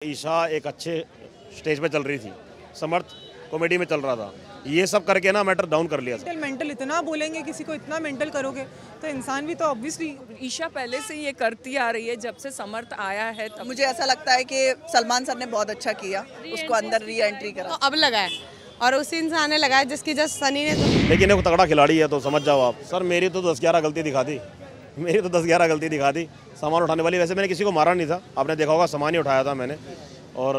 ईशा एक अच्छे स्टेज पे चल रही थी, समर्थ कॉमेडी में चल रहा था, ये सब करके ना मैटर डाउन कर लिया। मेंटल इतना बोलेंगे, किसी को इतना मेंटल करोगे तो इंसान भी तो ऑब्वियसली। ईशा पहले से ये करती आ रही है जब से समर्थ आया है तब। मुझे ऐसा लगता है कि सलमान सर ने बहुत अच्छा किया, उसको अंदर री एंट्री करा। तो अब लगा है और उसी इंसान ने लगाया जिसकी जस्ट सनी ने लेकिन एक तगड़ा खिलाड़ी है तो समझ जाओ आप। सर मेरी तो 10-11 गलती दिखा दी, मेरी तो 10-11 गलती दिखा दी। सामान उठाने वाली, वैसे मैंने किसी को मारा नहीं था, आपने देखा होगा सामान ही उठाया था मैंने। और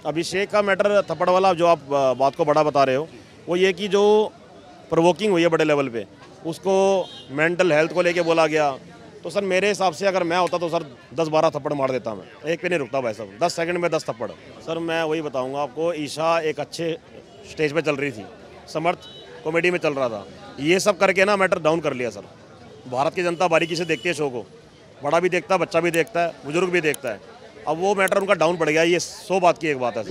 अभिषेक का मैटर थप्पड़ वाला जो आप बात को बड़ा बता रहे हो, वो ये कि जो प्रोवोकिंग हुई है बड़े लेवल पे, उसको मेंटल हेल्थ को लेके बोला गया। तो सर मेरे हिसाब से अगर मैं होता तो सर 10-12 थप्पड़ मार देता, मैं एक पे नहीं रुकता भाई साहब, 10 सेकंड में 10 थप्पड़। सर मैं वही बताऊंगा आपको, ईशा एक अच्छे स्टेज पे चल रही थी, समर्थ कॉमेडी में चल रहा था, ये सब करके ना मैटर डाउन कर लिया। सर भारत की जनता बारीकी से देखती है शो को, बड़ा भी देखता है, बच्चा भी देखता है, बुजुर्ग भी देखता है। अब वो मैटर उनका डाउन पड़ गया, ये 100 बात की एक बात है।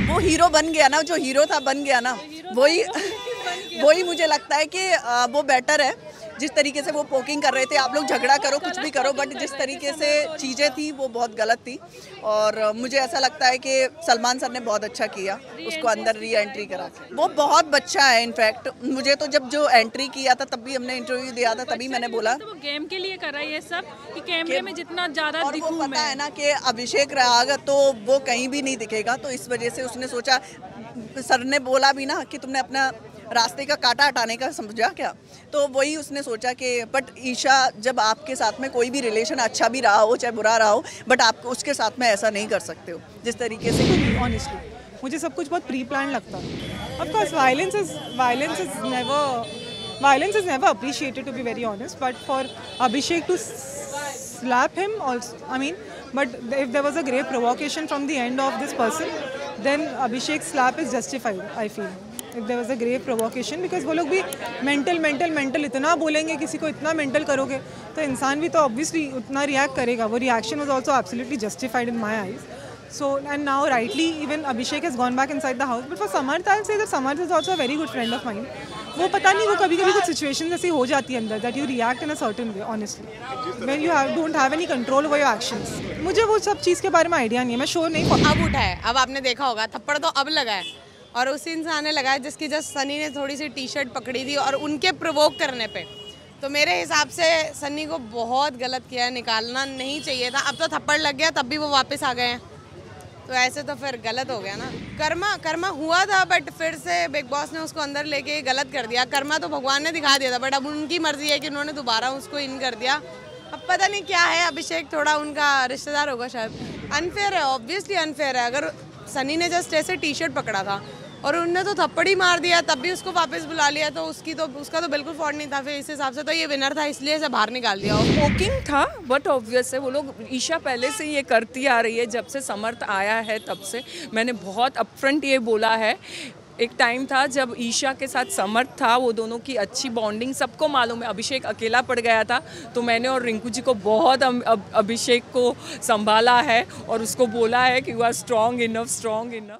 वो हीरो बन गया ना, जो हीरो था बन गया ना, वही मुझे लगता है कि वो बेटर है। जिस तरीके से वो पोकिंग कर रहे थे, आप लोग झगड़ा करो कुछ भी करो, बट जिस तरीके से चीज़ें थी वो बहुत गलत थी। और मुझे ऐसा लगता है कि सलमान सर ने बहुत अच्छा किया, उसको अंदर री एंट्री करा के। वो बहुत बच्चा है, इनफैक्ट मुझे तो जब जो एंट्री किया था तब भी हमने इंटरव्यू दिया था, तभी मैंने बोला तो वो गेम के लिए कर रहा है ये सब कि कैमरे में जितना ज़्यादा और वो पता है ना कि अभिषेक रहेगा तो वो कहीं भी नहीं दिखेगा, तो इस वजह से उसने सोचा। सर ने बोला भी ना कि तुमने अपना रास्ते का कांटा हटाने का समझा क्या, तो वही उसने सोचा कि बट ईशा, जब आपके साथ में कोई भी रिलेशन अच्छा भी रहा हो चाहे बुरा रहा हो, बट आप उसके साथ में ऐसा नहीं कर सकते हो जिस तरीके से। ऑनेस्टली मुझे सब कुछ बहुत प्री प्लान लगता है। Of course violence is never appreciated, to be very honest, but for Abhishek to slap him also, I mean, but if there was a grave provocation from the end of this person, then Abhishek's slap is justified, I feel. If there was a grave provocation, because वो लोग भी mental इतना बोलेंगे, किसी को इतना mental करोगे तो इंसान भी तो ऑब्वियसली उतना रिएक्ट करेगा। वो reaction was also absolutely justified in my eyes. So and now rightly even Abhishek has gone back inside the house, but for Samarth I'll say that Samarth is also a very good friend of mine. वो पता नहीं, वो कभी-कभी कुछ situations ऐसी हो जाती है अंदर that you react in a certain way, honestly, when you don't have any control over your actions. मुझे वो सब चीज़ के बारे में आइडिया नहीं है, मैं श्योर नहीं। अब उठा है, अब आपने देखा होगा थप्पड़ तो अब लगा है और उसी इंसान ने लगाया जिसकी जस्ट सनी ने थोड़ी सी टी शर्ट पकड़ी थी और उनके प्रोवोक करने पे। तो मेरे हिसाब से सनी को बहुत गलत किया है, निकालना नहीं चाहिए था। अब तो थप्पड़ लग गया, तब भी वो वापस आ गए हैं, तो ऐसे तो फिर गलत हो गया ना। कर्मा हुआ था, बट फिर से बिग बॉस ने उसको अंदर लेके गलत कर दिया। कर्मा तो भगवान ने दिखा दिया था, बट अब उनकी मर्जी है कि उन्होंने दोबारा उसको इन कर दिया। अब पता नहीं क्या है, अभिषेक थोड़ा उनका रिश्तेदार होगा शायद। अनफेयर है, ऑब्वियसली अनफेयर है। अगर सनी ने जस्ट ऐसे टी शर्ट पकड़ा था और उनने तो थप्पड़ ही मार दिया, तब भी उसको वापस बुला लिया, तो उसका तो बिल्कुल फॉल्ट नहीं था। फिर इस हिसाब से तो ये विनर था, इसलिए इसे बाहर निकाल दिया। पोकिंग था, बट ऑब्वियस है वो लोग, ईशा पहले से ये करती आ रही है जब से समर्थ आया है तब से। मैंने बहुत अपफ्रंट ये बोला है। एक टाइम था जब ईशा के साथ समर्थ था, वो दोनों की अच्छी बॉन्डिंग सबको मालूम है। अभिषेक अकेला पड़ गया था, तो मैंने और रिंकू जी को बहुत अभिषेक को संभाला है और उसको बोला है कि यू आर स्ट्रॉन्ग इनफ।